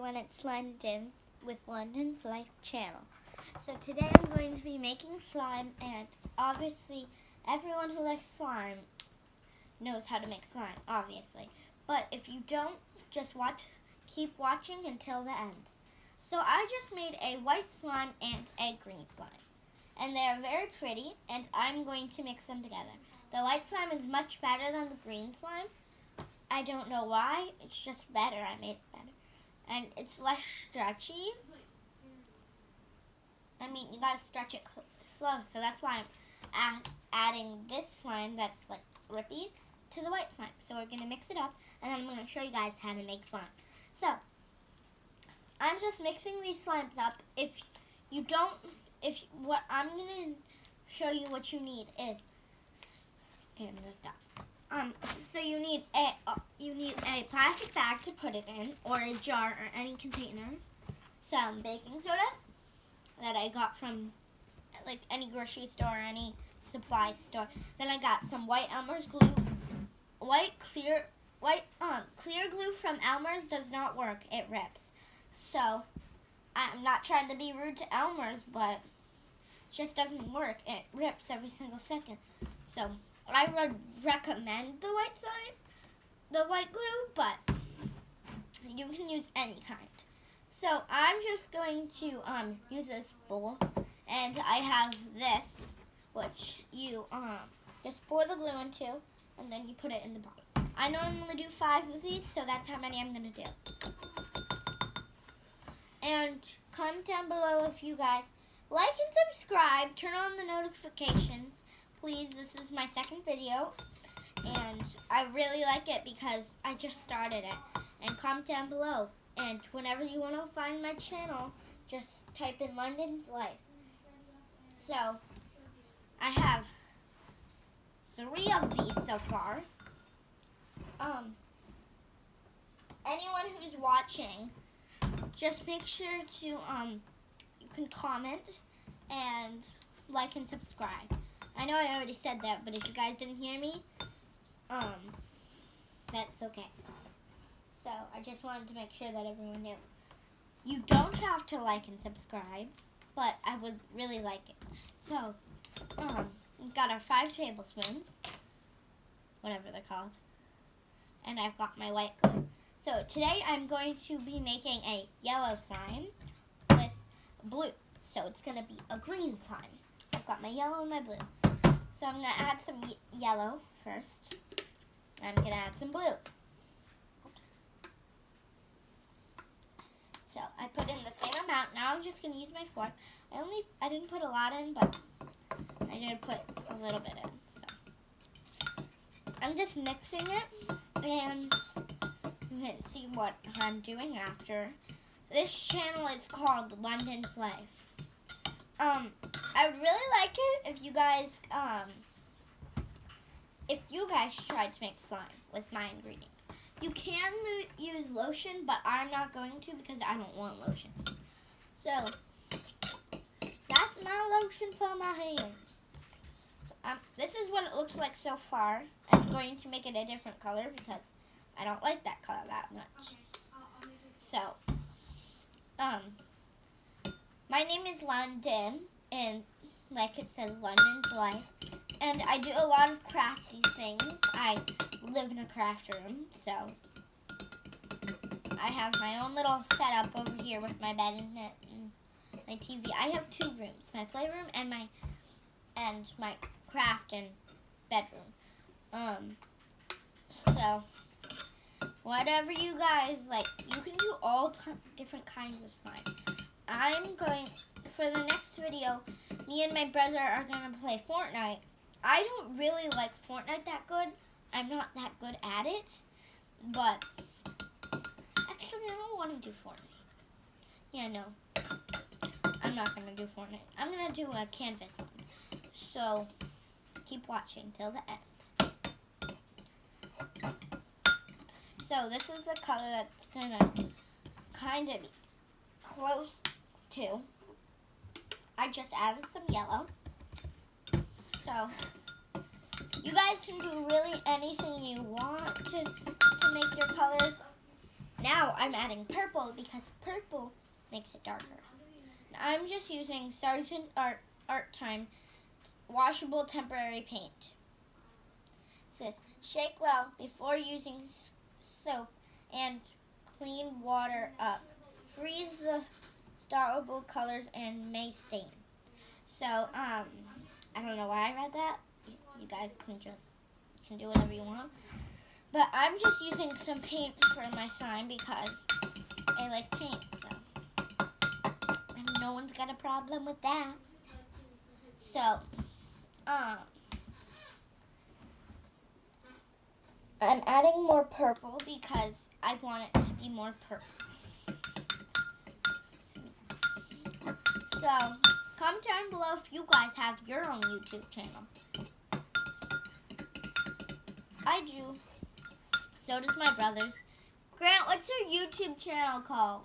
everyone, it's London with London's Life channel. So today I'm going to be making slime, and obviously everyone who likes slime knows how to make slime, obviously. But if you don't, just keep watching until the end. So I just made a white slime and a green slime. And they are very pretty, and I'm going to mix them together. The white slime is much better than the green slime. I don't know why, it's just better. I made it better. And it's less stretchy. I mean, you gotta stretch it slow, so that's why I'm adding this slime that's like rippy to the white slime. So we're gonna mix it up, and then I'm gonna show you guys how to make slime. So, I'm just mixing these slimes up. What I'm gonna show you what you need is, okay, I'm gonna stop. So you need a plastic bag to put it in, or a jar, or any container. Some baking soda that I got from like any grocery store or any supply store. Then I got some white Elmer's glue. Clear glue from Elmer's does not work. It rips. So I'm not trying to be rude to Elmer's, but it just doesn't work. It rips every single second. So I would recommend the white glue, but you can use any kind. So I'm just going to use this bowl, and I have this, which you just pour the glue into, and then you put it in the bottle. I normally do 5 of these, so that's how many I'm going to do. And comment down below if you guys like and subscribe, turn on the notifications. Please, this is my second video, and I really like it because I just started it. And comment down below, and whenever you want to find my channel, just type in London's Life. So, I have 3 of these so far. Anyone who's watching, just make sure to, you can comment and like and subscribe. I know I already said that, but if you guys didn't hear me, that's okay. So I just wanted to make sure that everyone knew. You don't have to like and subscribe, but I would really like it. So, we've got our 5 tablespoons, whatever they're called, and I've got my white glue. So today I'm going to be making a yellow slime with blue. So it's going to be a green slime. I've got my yellow and my blue. So I'm going to add some yellow first. I'm going to add some blue. So I put in the same amount. Now I'm just going to use my fork. I didn't put a lot in, but I did put a little bit in. So I'm just mixing it, and you can see what I'm doing after. This channel is called London's Life. I would really like it if you guys tried to make slime with my ingredients. You can use lotion, but I'm not going to because I don't want lotion. So that's my lotion for my hands. This is what it looks like so far. I'm going to make it a different color because I don't like that color that much. So, my name is London, and like it says, London's Life. And I do a lot of crafty things. I live in a craft room, so I have my own little setup over here with my bed and my TV. I have 2 rooms, my playroom and my craft and bedroom. So whatever you guys like, you can do all different kinds of slime. For the next video, me and my brother are going to play Fortnite. I don't really like Fortnite that good. I'm not that good at it. But, actually, I don't want to do Fortnite. Yeah, no. I'm not going to do Fortnite. I'm going to do a canvas one. So, keep watching till the end. So, this is the color that's going to kind of be close to. I just added some yellow. So, you guys can do really anything you want to make your colors. Now I'm adding purple because purple makes it darker. And I'm just using Sargent Art Time washable temporary paint. It says, shake well before using soap and clean water up. Freeze the startable colors and may stain. So, I don't know why I read that. You guys can do whatever you want. But I'm just using some paint for my sign because I like paint, so. And no one's got a problem with that. So, I'm adding more purple because I want it to be more purple. So, comment down below if you guys have your own YouTube channel. I do. So does my brothers. Grant, what's your YouTube channel called?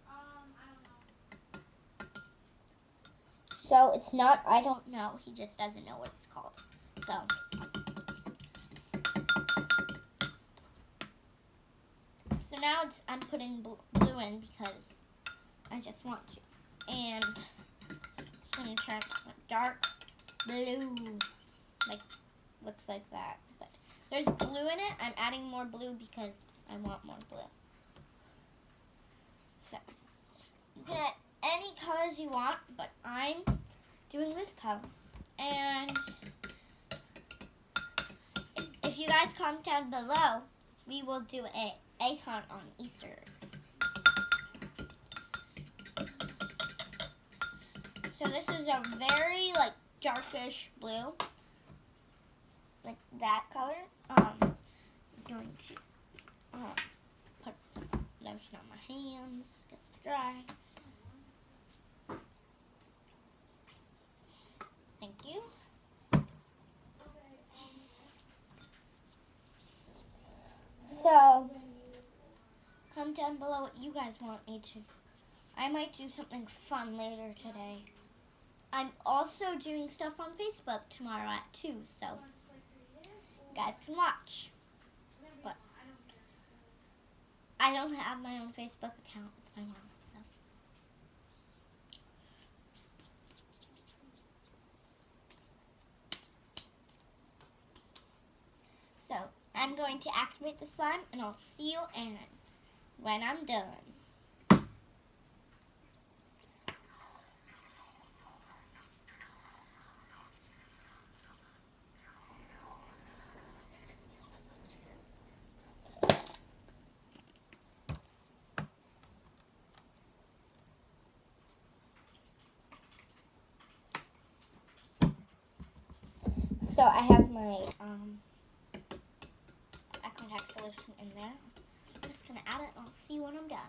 I don't know. So it's not, I don't know. He just doesn't know what it's called. So now I'm putting blue in because I just want to. And I'm going to turn dark blue. Like, looks like that. But there's blue in it. I'm adding more blue because I want more blue. So, you can add any colors you want, but I'm doing this color. And if you guys comment down below, we will do an acorn on Easter. So this is a very darkish blue, like that color. I'm going to put lotion on my hands, get it dry. Thank you. So, comment down below what you guys want me to. I might do something fun later today. I'm also doing stuff on Facebook tomorrow at 2, so you guys can watch. But I don't have my own Facebook account. It's my mom's. So I'm going to activate the slime, and I'll see you when I'm done. So I have my contact solution in there. I'm just going to add it and I'll see you when I'm done.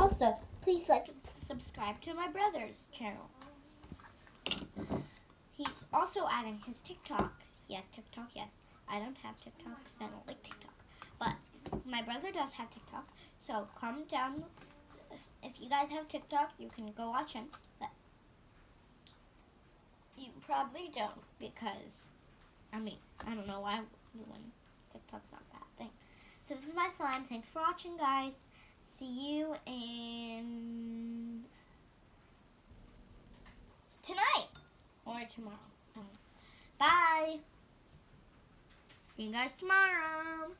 Also, please like and subscribe to my brother's channel. He's also adding his TikTok. He has TikTok, yes. I don't have TikTok because I don't like TikTok. But my brother does have TikTok. So comment down. If you guys have TikTok, you can go watch him. But you probably don't because, I don't know why when TikTok's not that thing. So this is my slime. Thanks for watching, guys. See you in tonight or tomorrow. Bye. See you guys tomorrow.